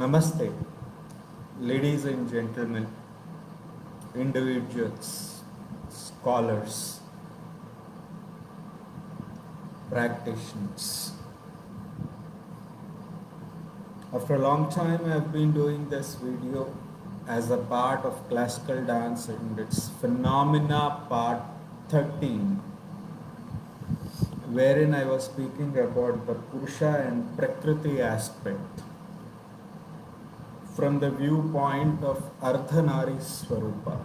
Namaste, ladies and gentlemen, individuals, scholars, practitioners. After a long time, I have been doing this video as a part of classical dance and its phenomena part 13, wherein I was speaking about the Purusha and Prakriti aspect from the viewpoint of Ardhanari Swarupa.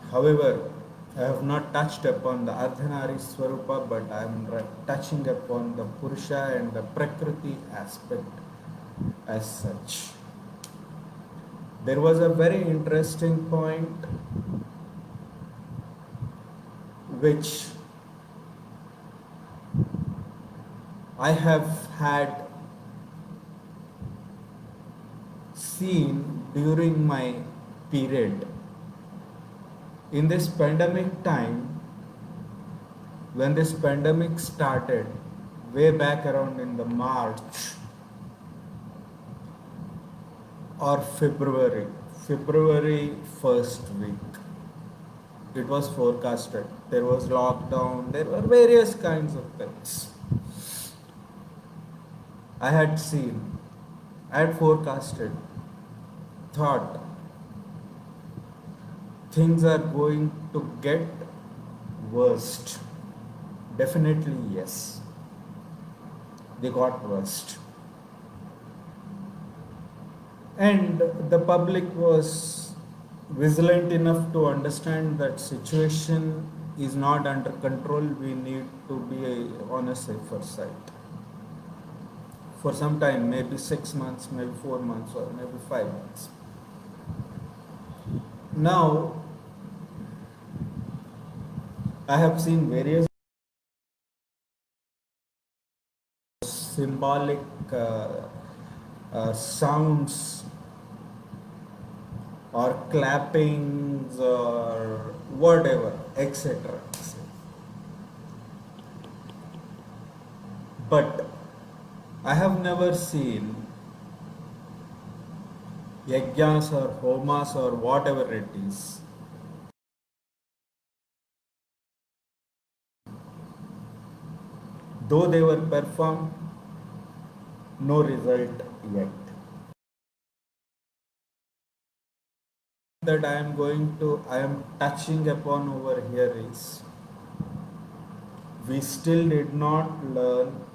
However, I have not touched upon the Ardhanari Swarupa, but I am touching upon the Purusha and the Prakriti aspect as such. There was a very interesting point which I have had seen during my period. In this pandemic time, when this pandemic started, way back around in the March or February first week, it was forecasted. There was lockdown, there were various kinds of things. I had seen, I had forecasted, thought things are going to get worst. Definitely, yes. They got worst. And the public was vigilant enough to understand that situation is not under control. We need to be on a safer side. For some time, maybe 6 months, maybe 4 months, or maybe 5 months. Now, I have seen various symbolic sounds or clappings or whatever, etc. But I have never seen yajnas or homas or whatever it is. Though they were performed, no result yet. That I am touching upon over here is, we still did not learn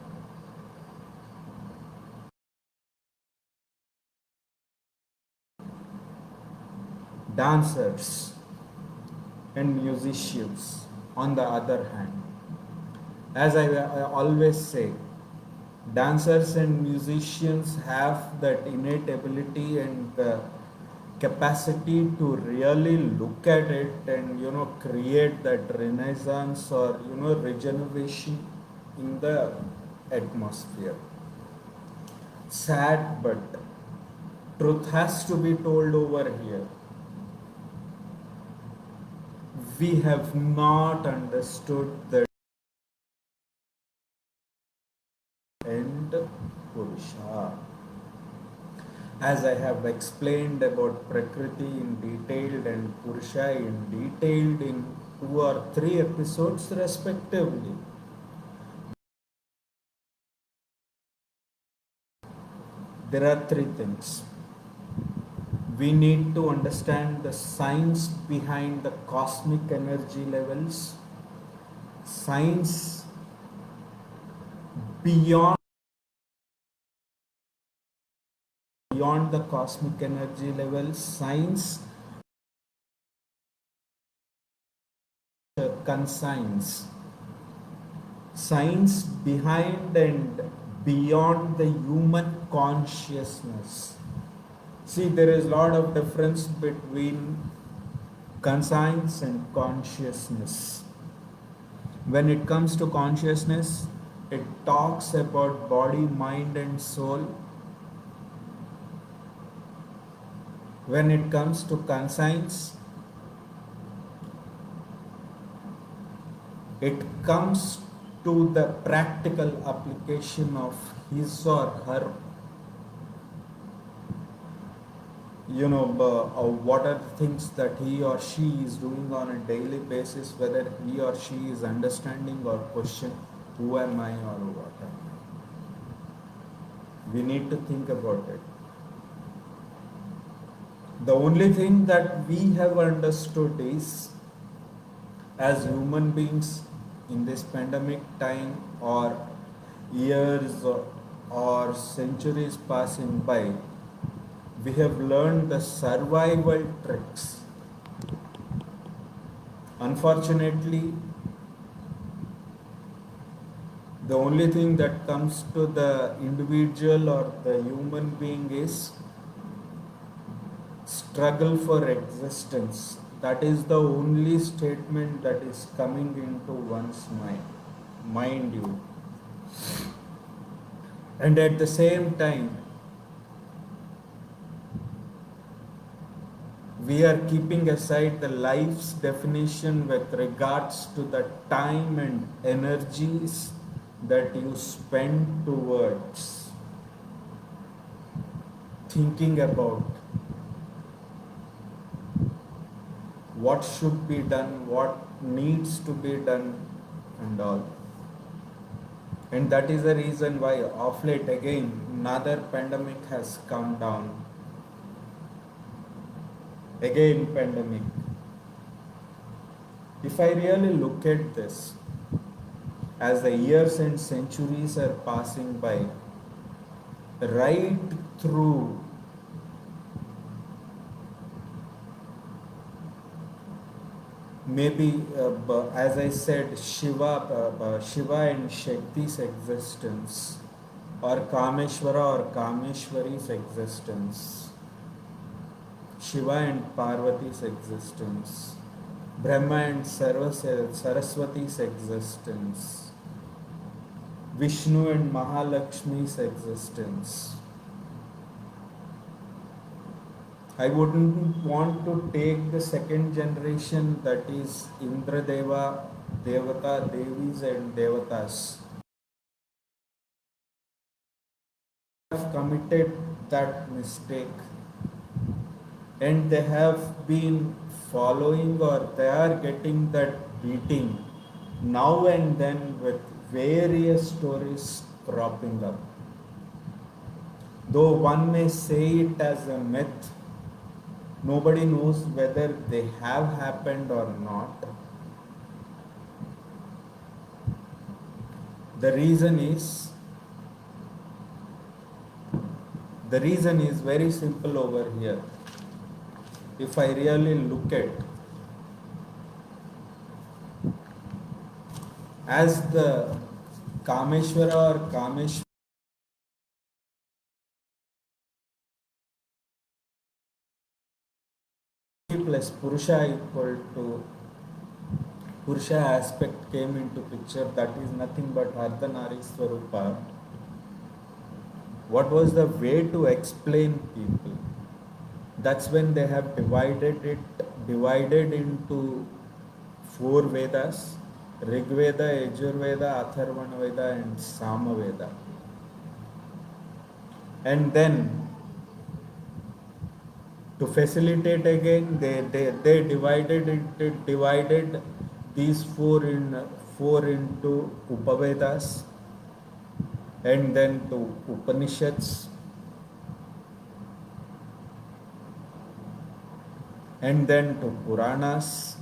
dancers and musicians. On the other hand, as I always say, dancers and musicians have that innate ability and the capacity to really look at it and create that renaissance or regeneration in the atmosphere. Sad, but truth has to be told over here. We have not understood the end Purusha. As I have explained about Prakriti in detail and Purusha in detailed in 2 or 3 episodes respectively, there are 3 things. We need to understand the science behind the cosmic energy levels, science beyond the cosmic energy levels, science conscience, science behind and beyond the human consciousness. See, there is a lot of difference between conscience and consciousness. When it comes to consciousness, it talks about body, mind and soul. When it comes to conscience, it comes to the practical application of his or her what are the things that he or she is doing on a daily basis, whether he or she is understanding or question who am I or what am I. We need to think about it. The only thing that we have understood is, as human beings in this pandemic time, or years or centuries passing by, we have learned the survival tricks. Unfortunately, the only thing that comes to the individual or the human being is struggle for existence. That is the only statement that is coming into one's mind, mind you. And at the same time, we are keeping aside the life's definition with regards to the time and energies that you spend towards thinking about what should be done, what needs to be done, and all. And that is the reason why, of late, again, another pandemic has come down. Again, pandemic. If I really look at this, as the years and centuries are passing by, right through maybe, as I said, Shiva and Shakti's existence, or Kameshwara or Kameshwari's existence, Shiva and Parvati's existence, Brahma and Saraswati's existence, Vishnu and Mahalakshmi's existence. I wouldn't want to take the second generation, that is Indra Deva, Devata, Devis and Devatas. Have committed that mistake, and they have been following, or they are getting that beating now and then with various stories cropping up. Though one may say it as a myth, nobody knows whether they have happened or not. The reason is very simple over here. If I really look at, as the Kameshwara or Kameshwara plus Purusha equal to Purusha aspect came into picture, that is nothing but Ardhanari Swarupa. What was the way to explain people? That's when they have divided into 4 Vedas: Rig Veda, Yajur Veda, Atharvana Veda and Sama Veda. And then, to facilitate again, they divided these 4 into Upavedas, and then to Upanishads, and then to Puranas.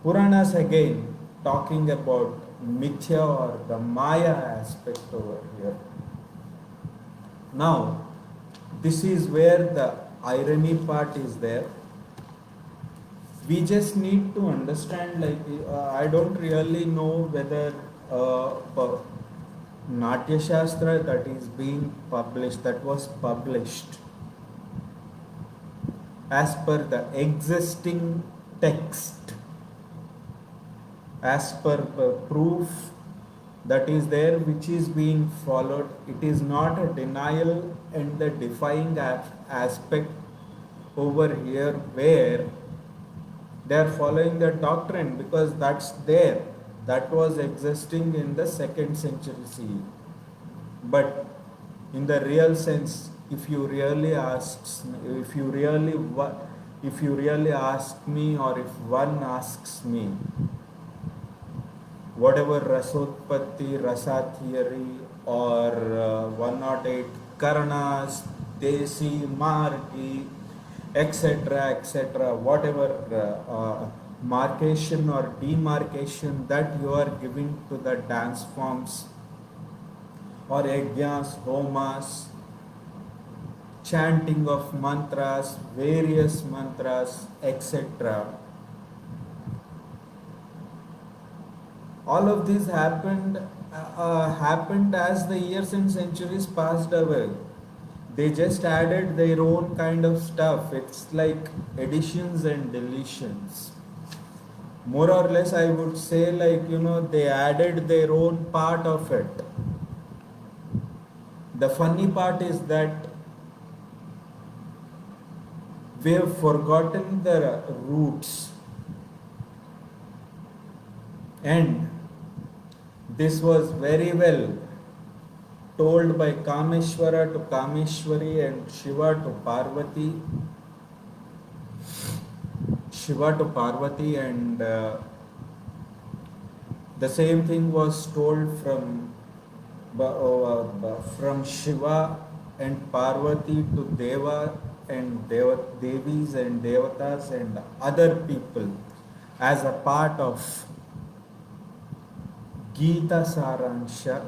Puranas again talking about Mithya or the Maya aspect over here. Now, this is where the irony part is there. We just need to understand, I don't really know whether Natya Shastra that is being published, that was published as per the existing text, as per proof that is there, which is being followed. It is not a denial and the defying aspect over here, where they are following the doctrine, because that's there, that was existing in the 2nd century CE. But in the real sense, if you really asks me, if you really ask me, or if one asks me, whatever Rasotpatti, Rasa theory, or 108 Karanas, Desi, Margi, etc., etc., whatever marcation or demarcation that you are giving to the dance forms, or yajnas, homas, chanting of mantras, various mantras, etc. All of this happened as the years and centuries passed away. They just added their own kind of stuff. It's like additions and deletions. More or less, I would say, like, they added their own part of it. The funny part is that we have forgotten the roots, and this was very well told by Kameshwara to Kameshwari and Shiva to Parvati, and the same thing was told from Shiva and Parvati to Deva and Devis and Devatas and other people as a part of Gita Saransha,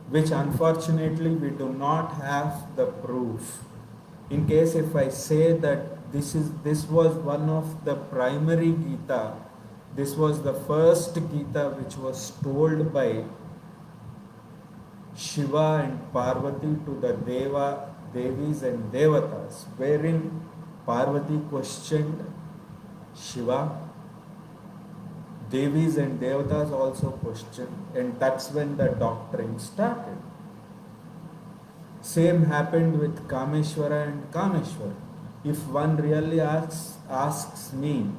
which unfortunately we do not have the proof. In case if I say that this was one of the primary Gita, this was the first Gita which was told by Shiva and Parvati to the Devis and Devatas, wherein Parvati questioned Shiva, Devis and Devatas also questioned, and that's when the doctrine started. Same happened with Kameshwara and Kameshwar. If one really asks me,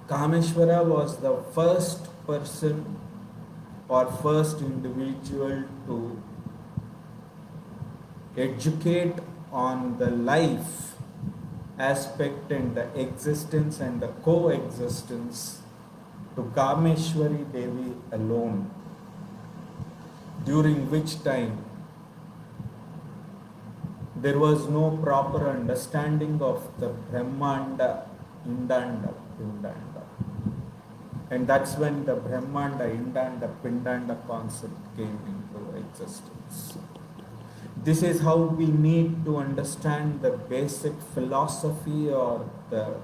Kameshwara was the first person or first individual to educate on the life aspect and the existence and the coexistence to Kameshwari Devi alone, during which time there was no proper understanding of the Brahmanda, Indanda, Pindanda. And that's when the Brahmanda, Indanda, Pindanda concept came into existence. This is how we need to understand the basic philosophy or the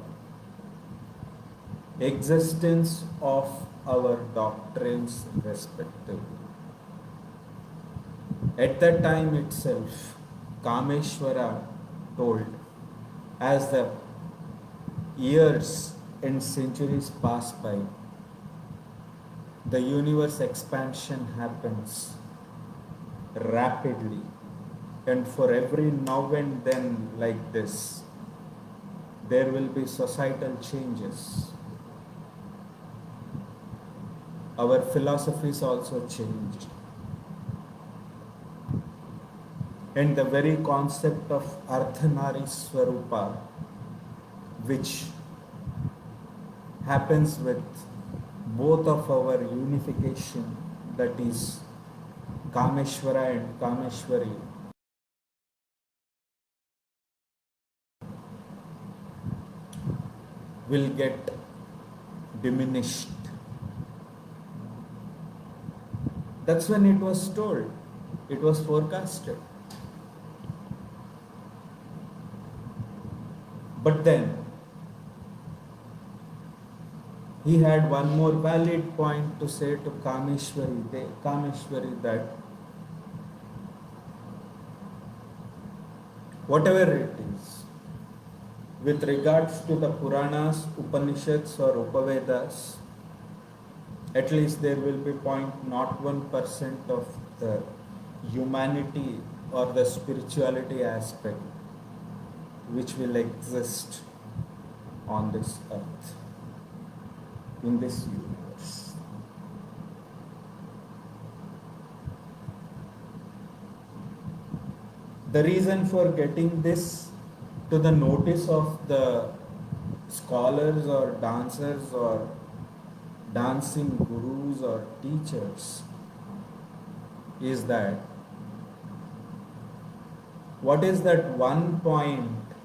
existence of our doctrines respectively. At that time itself, Kameshwara told, as the years and centuries pass by, the universe expansion happens rapidly, and for every now and then like this, there will be societal changes. Our philosophies also changed. And the very concept of Ardhanari Swarupa, which happens with both of our unification, that is Kameshwara and Kameshwari, will get diminished. That's when it was told, it was forecasted. But then, he had one more valid point to say to Kameshwari that whatever it is, with regards to the Puranas, Upanishads or Upavedas, at least there will be 0.01% of the humanity or the spirituality aspect which will exist on this earth, in this universe. The reason for getting this to the notice of the scholars or dancers or dancing gurus or teachers is that what is that one point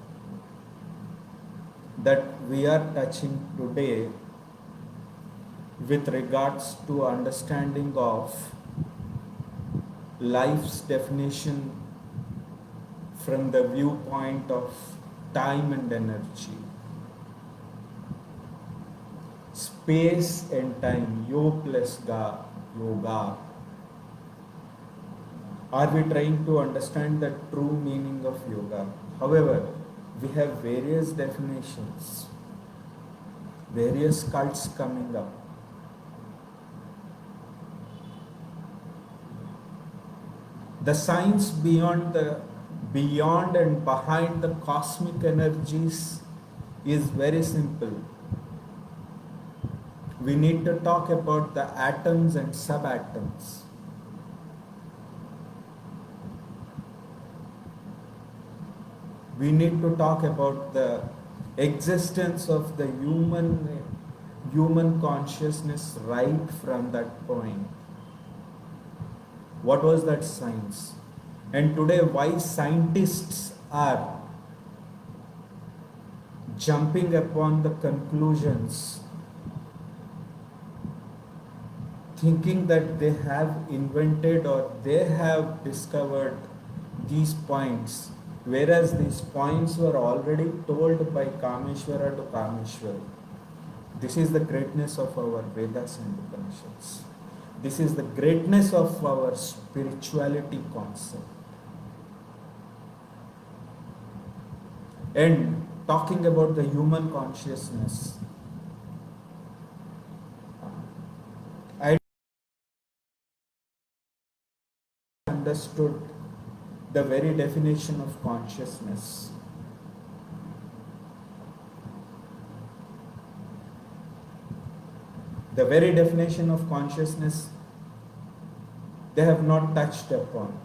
that we are touching today with regards to understanding of life's definition from the viewpoint of time and energy, space and time, yo plus ga, yoga. Are we trying to understand the true meaning of yoga? However, we have various definitions, various cults coming up. The science beyond and behind the cosmic energies is very simple. We need to talk about the atoms and subatoms. We need to talk about the existence of the human consciousness right from that point. What was that science? And today, why scientists are jumping upon the conclusions, thinking that they have invented or they have discovered these points, whereas these points were already told by Kameshwara to Kameshwari. This is the greatness of our Vedas and Upanishads. This is the greatness of our spirituality concept. And talking about the human consciousness, I understood the very definition of consciousness. The very definition of consciousness they have not touched upon,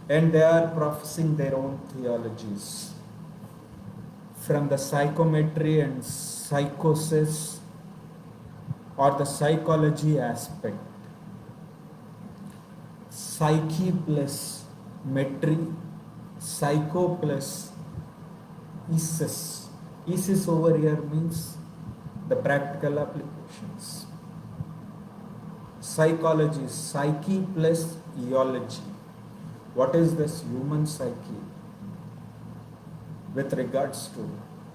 and they are professing their own theologies from the psychometry and psychosis or the psychology aspect. Psyche plus metry, psycho plus isis. Isis over here means the practical applications. Psychology, psyche plus eology. What is this human psyche? With regards to,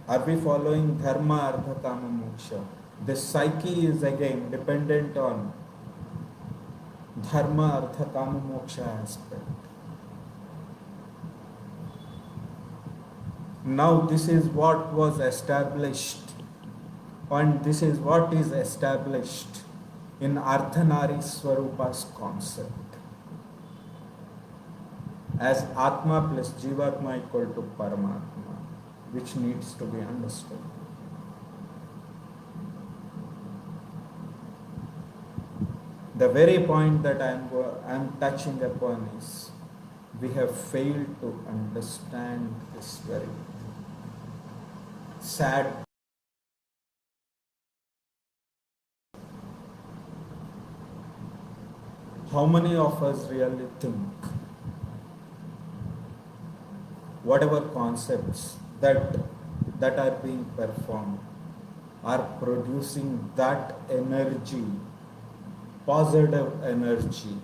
are we following dharma, artha, kama, moksha? This psyche is again dependent on dharma, artha, kama, moksha aspect. Now this is what was established, and this is what is established in Ardhanari Swarupa's concept as Atma plus Jivatma equal to Paramatma, which needs to be understood. The very point that I am touching upon is we have failed to understand this very sad. How many of us really think whatever concepts that are being performed are producing that energy, positive energy,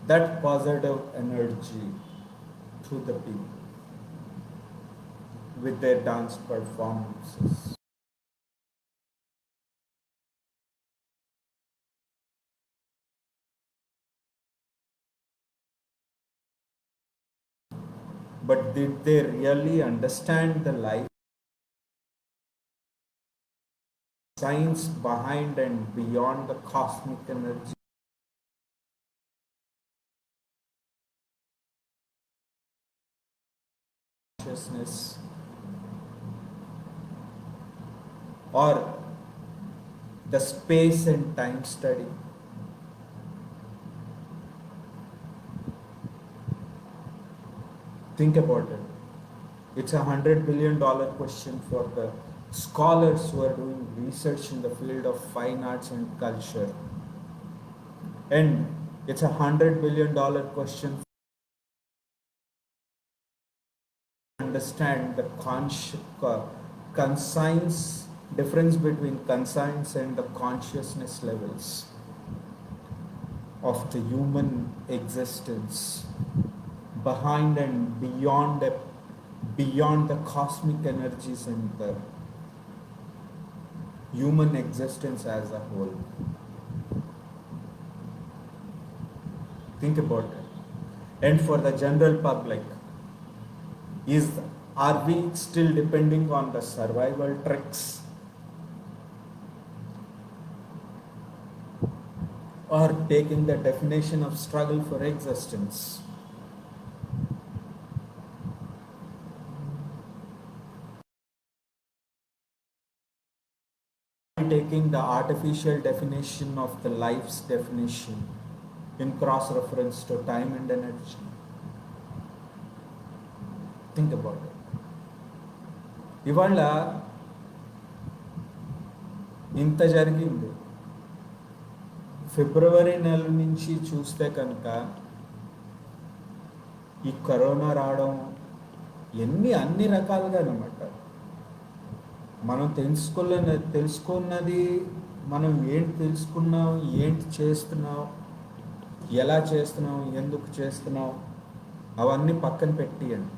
that positive energy to the people with their dance performances? But did they really understand the life science behind and beyond the cosmic energy? Consciousness, or the space and time study? Think about it. It's $100 billion question for the scholars who are doing research in the field of fine arts and culture. And it's $100 billion question to understand the conscience difference between conscience and the consciousness levels of the human existence behind and beyond the cosmic energies and the human existence as a whole. Think about it. And for the general public, are we still depending on the survival tricks, or taking the definition of struggle for existence? Taking the artificial definition of the life's definition in cross reference to time and energy? Think about it. ఇవాళ ఇంత జరిగింది. ఫిబ్రవరి నెల నుంచి చూస్తే కనుక ఈ corona రావడం అన్ని రకాలుగా అనమాట. మనం తెలుసుకున్నది మనం ఏంటి తెలుసుకున్నాం, ఏంటి చేస్తున్నాం, ఎలా చేస్తున్నాం, ఎందుకు చేస్తున్నాం, అవన్నీ పక్కన పెట్టియండి.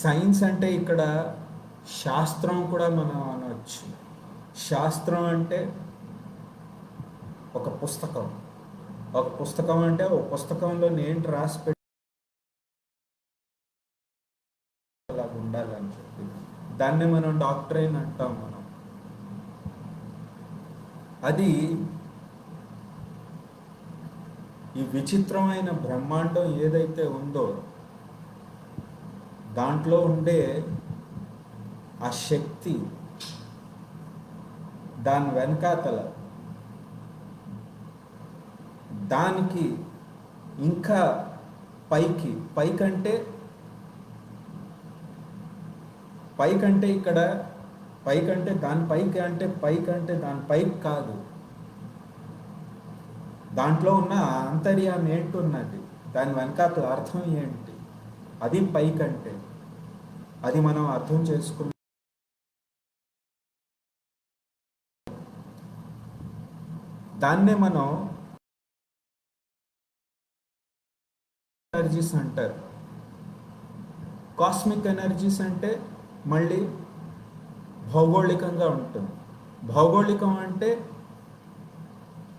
సైన్స్ అంటే ఇక్కడ శాస్త్రం కూడా మనం అనవచ్చు. శాస్త్రం అంటే ఒక పుస్తకం. ఒక పుస్తకం అంటే ఒక పుస్తకంలో ఏంటి రాసి పెట్టి అలా ఉండాలని చెప్పి దాన్ని మనం డాక్టరేట్ అంటాం. మనం అది ఈ విచిత్రమైన బ్రహ్మాండం ఏదైతే ఉందో దాంట్లో ఉండే ఆ శక్తి, దాని వెనకాతల దానికి ఇంకా పైకంటే ఇక్కడ పైకంటే దాని పైకి అంటే పైకంటే దాని పైకి కాదు, దాంట్లో ఉన్న ఆంతర్యం ఏంటున్నది, దాని వెనకాతల అర్థం ఏంటి, అది పైకంటే. అది మనం అర్థం చేసుకున్న దాన్నే మనం ఎనర్జీస్ అంటారు. కాస్మిక్ ఎనర్జీస్ అంటే మళ్ళీ భౌగోళికంగా ఉంటుంది. భౌగోళికం అంటే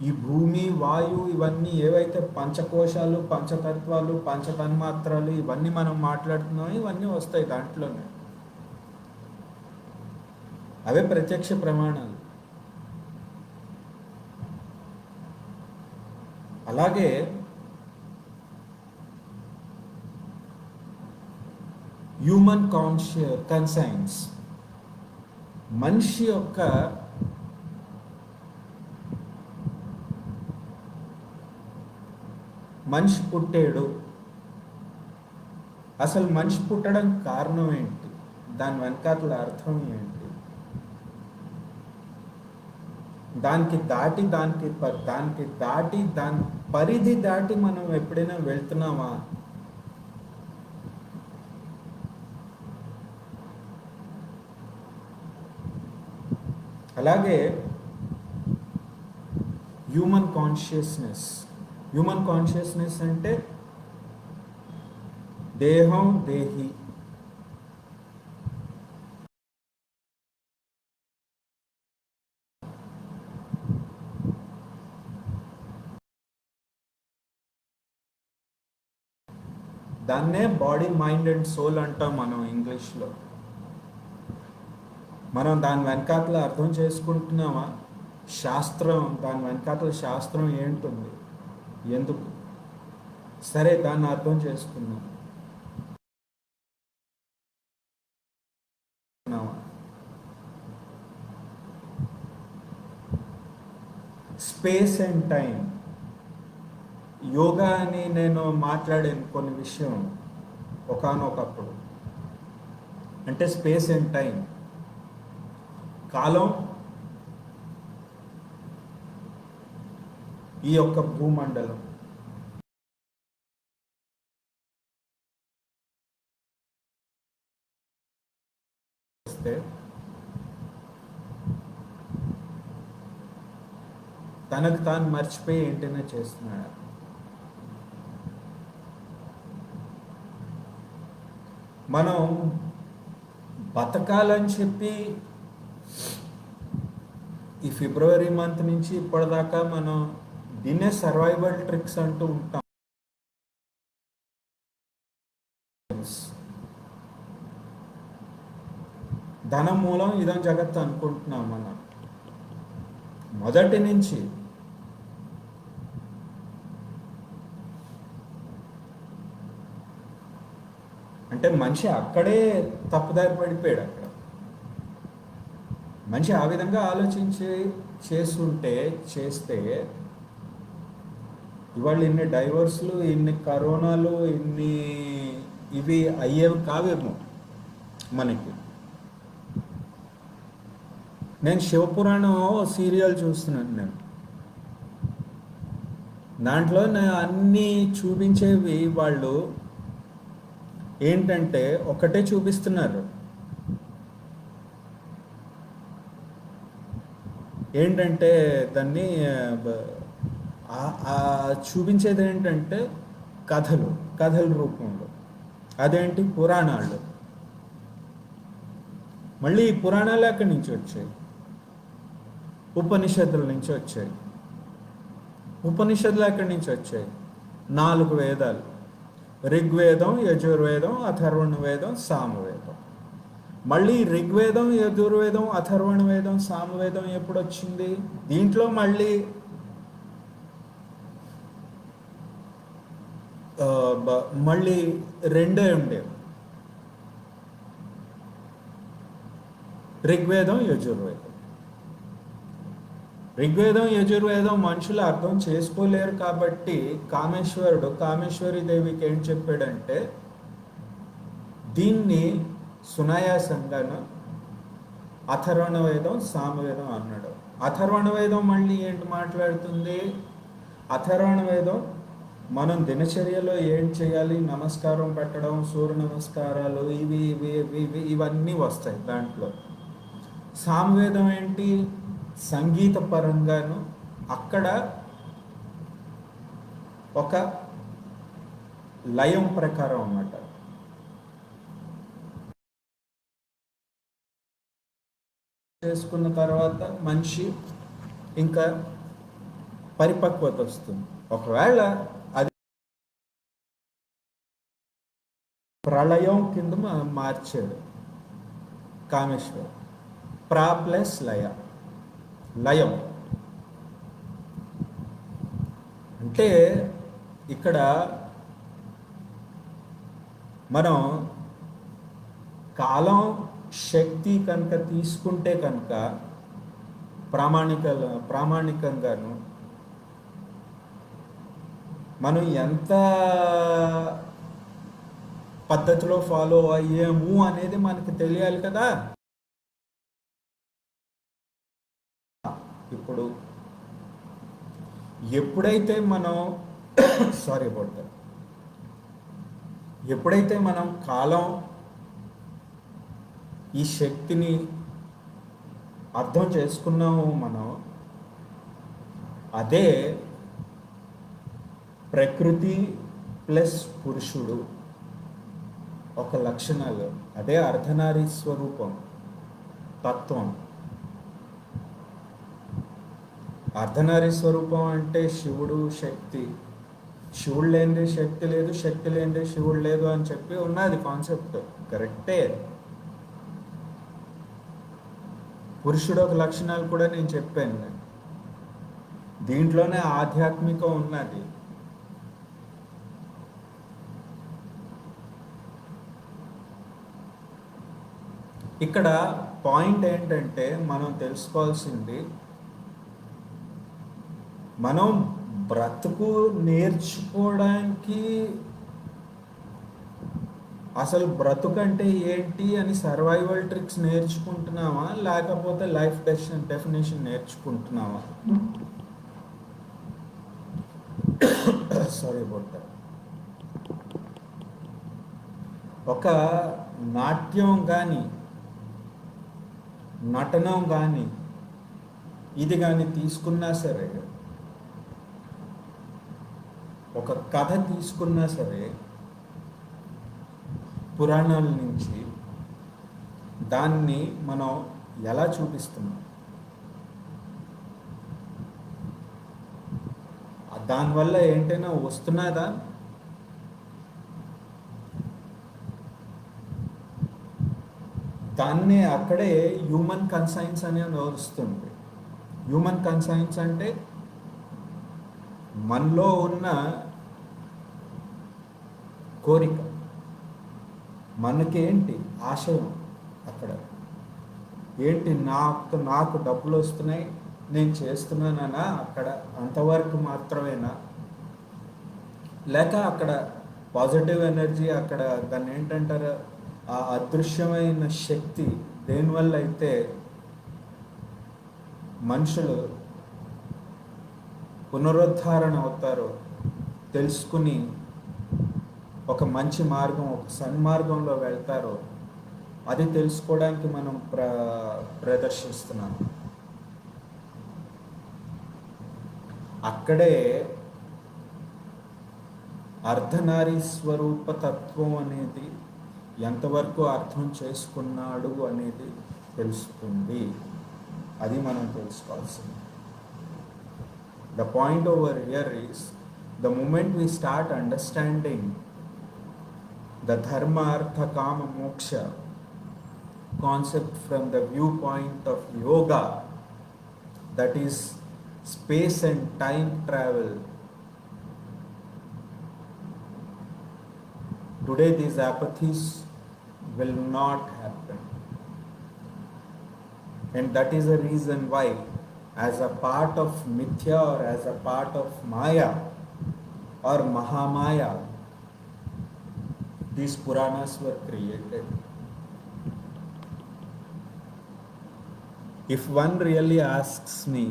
ఈ భూమి, వాయు, ఇవన్నీ ఏవైతే పంచకోశాలు, పంచతత్వాలు, పంచతన్మాత్రాలు ఇవన్నీ మనం మాట్లాడుతున్నాం, ఇవన్నీ వస్తాయి దాంట్లోనే. అవే ప్రత్యక్ష ప్రమాణాలు. అలాగే హ్యూమన్ కన్సైన్స్, మనిషి యొక్క మనిషి పుట్టాడు. అసలు మనిషి పుట్టడం కారణం ఏంటి, దాని వెనకాతల అర్థం ఏంటి, దాని పరిధి దాటి మనం ఎప్పుడైనా వెళ్తున్నామా? అలాగే హ్యూమన్ కాన్షియస్నెస్ అంటే దేహం, దేహి. దాన్నే బాడీ, మైండ్ అండ్ సోల్ అంటాం మనం ఇంగ్లీష్లో. మనం దాని వెనకాతల అర్థం చేసుకుంటున్నామా? దాని వెనకాతల శాస్త్రం ఏంటుంది, ఎందుకు? సరే, దాన్ని అర్థం చేసుకున్నాం. స్పేస్ అండ్ టైం, యోగా అని నేను మాట్లాడాను కొన్ని విషయం ఒకానొకప్పుడు. అంటే స్పేస్ అండ్ టైం, కాలం, ఈ యొక్క భూమండలం. వస్తే తనకు తాను మర్చిపోయి ఏంటైనా చేస్తున్నాడు. మనం బతకాలని చెప్పి ఈ ఫిబ్రవరి మంత్ నుంచి ఇప్పటిదాకా మనం దీన్నే సర్వైవల్ ట్రిక్స్ అంటూ ఉంటాం. ధనం మూలం ఇదం జగత్తు అనుకుంటున్నాం మనం మొదటి నుంచి. అంటే మనిషి అక్కడే తప్పుదారి పడిపోయాడు. అక్కడ మనిషి ఆ విధంగా ఆలోచించి చేస్తే ఇవాళ ఇన్ని డైవర్స్లు, ఇన్ని కరోనాలు, ఇన్ని ఇవి అయ్యేవి కావేమో మనకి. నేను శివపురాణం సీరియల్ చూస్తున్నాను. దాంట్లో అన్నీ చూపించేవి వాళ్ళు ఏంటంటే ఒకటే చూపిస్తున్నారు. ఏంటంటే దాన్ని చూపించేది ఏంటంటే కథల రూపంలో. అదేంటి, పురాణాలు. మళ్ళీ ఈ పురాణాలు ఎక్కడి నుంచి వచ్చాయి? ఉపనిషత్తుల నుంచి వచ్చాయి. ఉపనిషత్తులు ఎక్కడి నుంచి వచ్చాయి? 4 వేదాలు: ఋగ్వేదం, యజుర్వేదం, అథర్వణ వేదం, సామవేదం. మళ్ళీ ఋగ్వేదం, యజుర్వేదం, అథర్వణ వేదం, సామవేదం ఎప్పుడు వచ్చింది? దీంట్లో మళ్ళీ మళ్ళీ రెండే ఉండేవి: ఋగ్వేదం, యజుర్వేదం. ఋగ్వేదం, యజుర్వేదం మనుషులు అర్థం చేసుకోలేరు కాబట్టి కామేశ్వరుడు కామేశ్వరి దేవికి ఏం చెప్పాడంటే దీన్ని సునాయాసంగాను అథర్వణ వేదం, సామవేదం అన్నాడు. అథర్వణ వేదం మళ్ళీ ఏంటి మాట్లాడుతుంది? అథర్వణ వేదం మనం దినచర్యలో ఏం చేయాలి, నమస్కారం పెట్టడం, సూర్య నమస్కారాలు, ఇవి ఇవి ఇవి ఇవన్నీ వస్తాయి దాంట్లో. సామవేదం ఏంటి? సంగీత పరంగాను అక్కడ ఒక లయం ప్రకారం అన్నమాట. చేసుకున్న తర్వాత మనిషి ఇంకా పరిపక్వత వస్తుంది. ఒకవేళ అది ప్రళయం కింద మార్చాడు కామేశ్వర్. ప్రా ప్లస్ లయం అంటే ఇక్కడ మనం కాలం శక్తి కనుక తీసుకుంటే కనుక ప్రామాణికంగాను మనం ఎంత పద్ధతిలో ఫాలో అయ్యాము అనేది మనకి తెలియాలి కదా. ఇప్పుడు ఎప్పుడైతే మనం ఎప్పుడైతే మనం కాలం ఈ శక్తిని అర్థం చేసుకున్నాము, మనం అదే ప్రకృతి ప్లస్ పురుషుడు ఒక లక్షణాలు, అదే అర్ధనారీ స్వరూపం తత్వం. అర్ధనారీ స్వరూపం అంటే శివుడు శక్తి. శివుడు లేనిదే శక్తి లేదు, శక్తి లేనిదే శివుడు లేదు అని చెప్పి ఉన్నది కాన్సెప్ట్, కరెక్టే. పురుషుడు ఒక లక్షణాలు కూడా నేను చెప్పాను. దీంట్లోనే ఆధ్యాత్మికం ఉన్నది. ఇక్కడ పాయింట్ ఏంటంటే మనం తెలుసుకోవాల్సింది, మనం బ్రతుకు నేర్చుకోవడానికి అసలు బ్రతుకంటే ఏంటి అని సర్వైవల్ ట్రిక్స్ నేర్చుకుంటున్నావా, లేకపోతే లైఫ్ డెఫినేషన్ నేర్చుకుంటున్నావా? Sorry about that. ఒక నాట్యం కానీ నటనం కానీ ఇది కానీ తీసుకున్నా సరే, ఒక కథ తీసుకున్నా సరే, పురాణాల నుంచి దాన్ని మనం ఎలా చూపిస్తున్నాం, దానివల్ల ఏంటైనా వస్తున్నదా? దాన్నే అక్కడే హ్యూమన్ కన్సైన్స్ అనేది వస్తుంది. హ్యూమన్ కన్సైన్స్ అంటే మనలో ఉన్న కోరిక, మనకేంటి ఆశయం, అక్కడ ఏంటి, నాకు డబ్బులు వస్తున్నాయి, నేను చేస్తున్నానా, అక్కడ అంతవరకు మాత్రమేనా, లేక అక్కడ పాజిటివ్ ఎనర్జీ, అక్కడ దాన్ని ఏంటంటారు, ఆ అదృశ్యమైన శక్తి దేనివల్ల అయితే మనుషులు పునరుద్ధరణ అవుతారో తెలుసుకుని ఒక మంచి మార్గం, ఒక సన్మార్గంలో వెళ్తారో అది తెలుసుకోవడానికి మనం ప్రదర్శిస్తున్నాం. అక్కడే అర్ధనారీ స్వరూప తత్వం అనేది ఎంతవరకు అర్థం చేసుకున్నాడు అనేది తెలుస్తుంది. అది మనం తెలుసుకోవాల్సింది. The point over here is, the moment we start understanding the dharma, artha, kama, moksha concept from the viewpoint of yoga, that is space and time travel, today these apathies will not happen. And that is the reason why, as a part of mithya or as a part of maya or mahamaya, these Puranas were created. If one really asks me,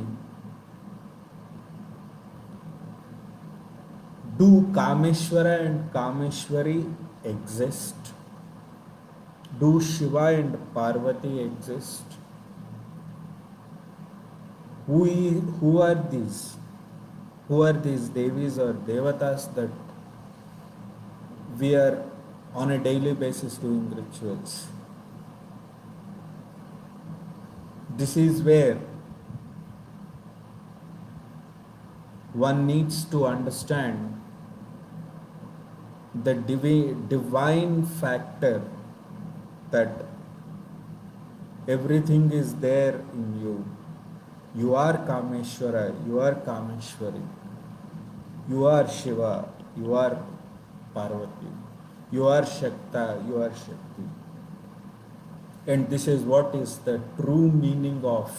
do Kameshwara and Kameshwari exist? Do Shiva and Parvati exist? Who are these? Who are these Devis or Devatas that we are on a daily basis doing rituals? This is where one needs to understand the divine factor, that everything is there in you. You are Kameshwara, you are Kameshwari, you are Shiva, you are Parvati, you are Shakta, you are Shakti. And this is what is the true meaning of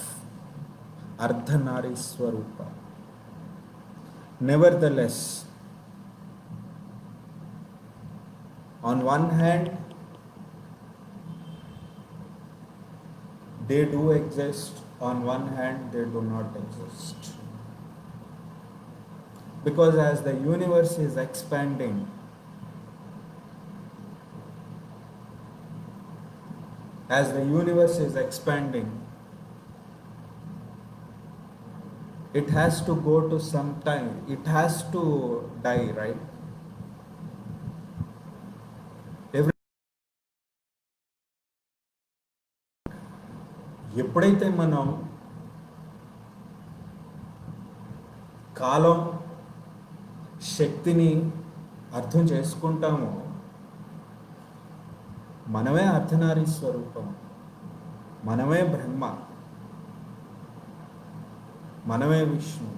Ardhanari Swarupa. Nevertheless, on one hand, they do exist, on one hand, they do not exist. Because as the universe is expanding, it has to go to some time, it has to die, right? ఎప్పుడైతే మనం కాలం శక్తిని అర్థం చేసుకుంటామో, మనమే అర్ధనారీ స్వరూపం, మనమే బ్రహ్మ, మనమే విష్ణు,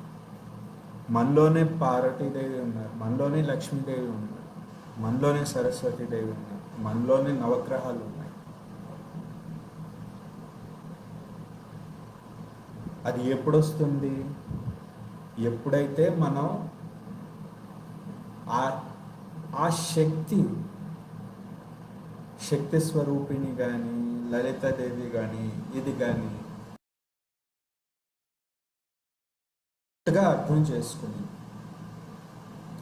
మనలోనే పార్వతీదేవి ఉన్నారు, మనలోనే లక్ష్మీదేవి ఉన్నారు, మనలోనే సరస్వతీదేవి ఉన్నారు, మనలోనే నవగ్రహాలు ఉన్నాయి. అది ఎప్పుడొస్తుంది? ఎప్పుడైతే మనం ఆ ఆ శక్తి శక్తి స్వరూపిణి కానీ లలితాదేవి కానీ ఇది కానీ అర్థం చేసుకుని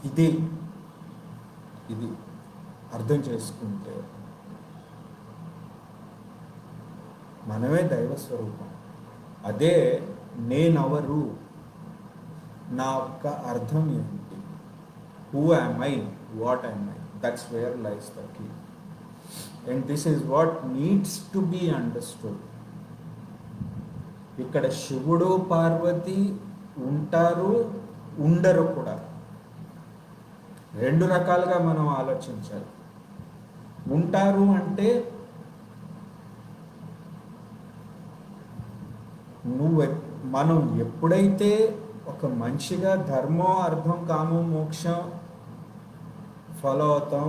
ఇది ఇది అర్థం చేసుకుంటే మనమే దైవ స్వరూపం. అదే నేనెవరు, నా యొక్క అర్థం ఏంటి, who am I, what am I, that's where lies the key. And this is what needs to be understood. ఇక్కడ శివుడు పార్వతి ఉంటారు, ఉండరు కూడా. రెండు రకాలుగా మనం ఆలోచించాలి. ఉంటారు అంటే మనం ఎప్పుడైతే ఒక మనిషిగా ధర్మం అర్థం కామం మోక్షం ఫాలో అవుతాం,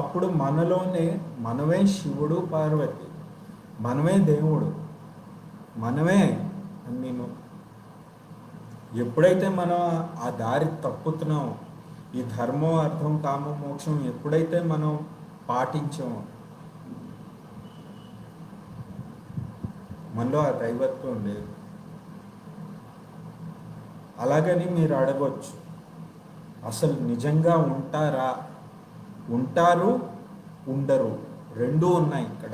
అప్పుడు మనలోనే మనమే శివుడు పార్వతి, మనమే దేవుడు, మనమే నేను. ఎప్పుడైతే మనం ఆ దారి తప్పుతున్నాం, ఈ ధర్మం అర్థం కామం మోక్షం ఎప్పుడైతే మనం పాటించామో మనలో ఆ దైవత్వం లేదు. అలాగని మీరు అడగొచ్చు, అసలు నిజంగా ఉంటారా? ఉంటారు, ఉండరు, రెండూ ఉన్నాయి. ఇక్కడ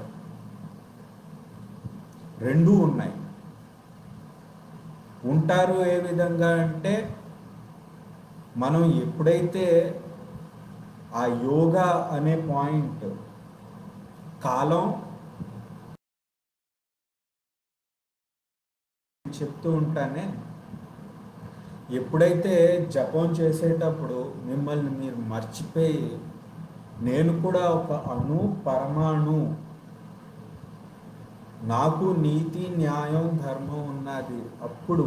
రెండూ ఉన్నాయి. ఉంటారు ఏ విధంగా అంటే, మనం ఎప్పుడైతే ఆ యోగా అనే పాయింట్, కాలం చెప్తూ ఉంటానే, ఎప్పుడైతే జపం చేసేటప్పుడు మిమ్మల్ని మీరు మర్చిపోయి నేను కూడా ఒక అణు పరమాణు, నాకు నీతి న్యాయం ధర్మం ఉన్నది, అప్పుడు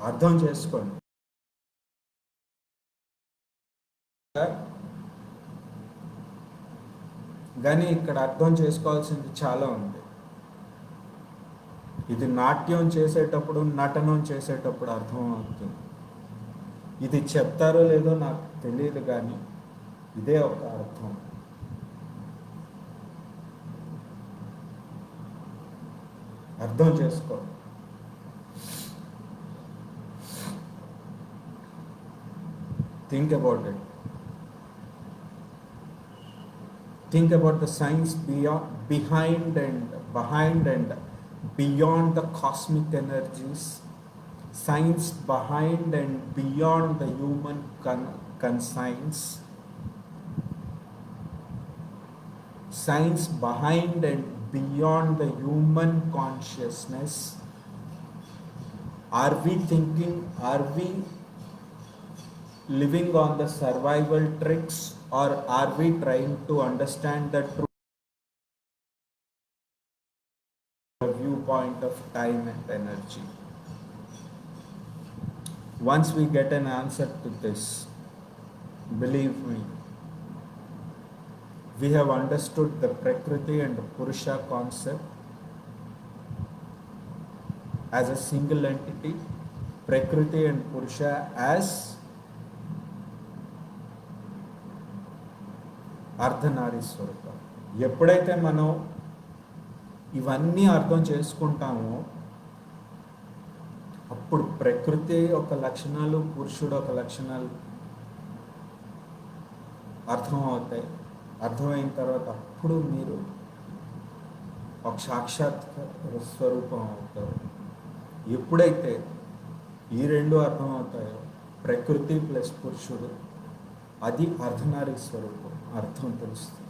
అర్థం చేసుకోండి. కానీ ఇక్కడ అర్థం చేసుకోవాల్సింది చాలా ఉంది. ఇది నాట్యం చేసేటప్పుడు, నటనం చేసేటప్పుడు అర్థం అవుతుంది. ఇది చెప్తారో లేదో నాకు తెలియదు, కానీ ఇదే ఒక అర్థం. అర్థం చేసుకో. Think about it. Think about the science behind and beyond the cosmic energies, science behind and beyond the human conscience, science behind and beyond the human consciousness. Are we thinking, are we living on the survival tricks, or are we trying to understand the true viewpoint of time and energy? Once we get an answer to this, believe me, we have understood the Prakriti and Purusha concept as a single entity, Prakriti and Purusha as అర్ధనారీశ్వరత్వం. ఎప్పుడైతే మనం ఇవన్నీ అర్థం చేసుకుంటామో, అప్పుడు ప్రకృతి ఒక లక్షణాలు, పురుషుడు ఒక లక్షణాలు అర్థం అవుతాయి. అర్థమైన తర్వాత అప్పుడు మీరు ఒక సాక్షాత్కార స్వరూపం అవుతారు. ఎప్పుడైతే ఈ రెండు అర్థం అవుతాయో, ప్రకృతి ప్లస్ పురుషుడు, అది అర్ధనారీ స్వరూపం, అర్థం తెలుస్తుంది.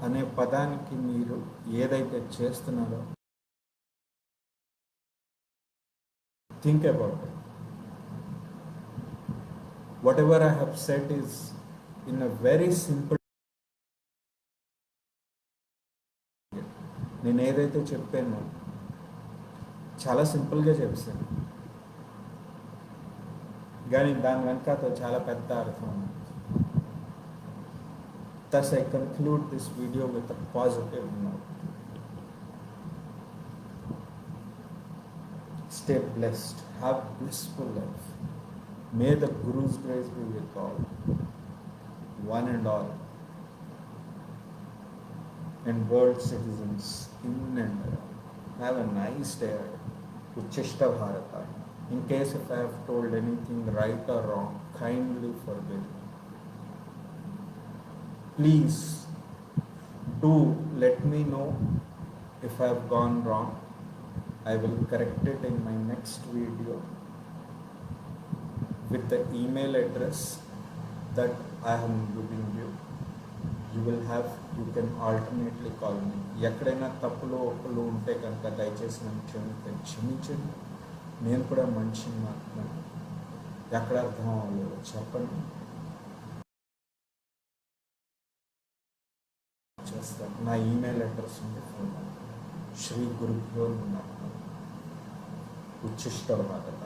అనే పదానికి మీరు ఏదైతే చేస్తున్నారో think about it. What ever I have said is in a very simple. నేను ఏదైతే చెప్పానో చాలా సింపుల్గా చెప్పాను, కానీ దాని వెనకాల చాలా పెద్ద అర్థం ఉంది. Thus, I conclude this video with a positive note. Stay blessed. Have blissful life. May the Guru's grace be with all, one and all, and world citizens in and around. Have a nice day. Uchishta Bharata. In case if I have told anything right or wrong, kindly forgive me. Please do let me know if I have gone wrong. I will correct it in my next video with the email address that I am giving you. You can alternately call me. ఎక్కడైనా తప్పులు ఒప్పులు ఉంటే కనుక దయచేసి నన్ను క్షమించండి. నేను కూడా మనిషిని మాత్రమే. ఎక్కడ అర్థం అవ్వలేదు చెప్పండి, చేస్తాను. నా ఈమెయిల్ అడ్రస్ ఉంది, ఫోన్ శ్రీ గురుభ్యో నమః. ఉచ్చిష్ట భారత.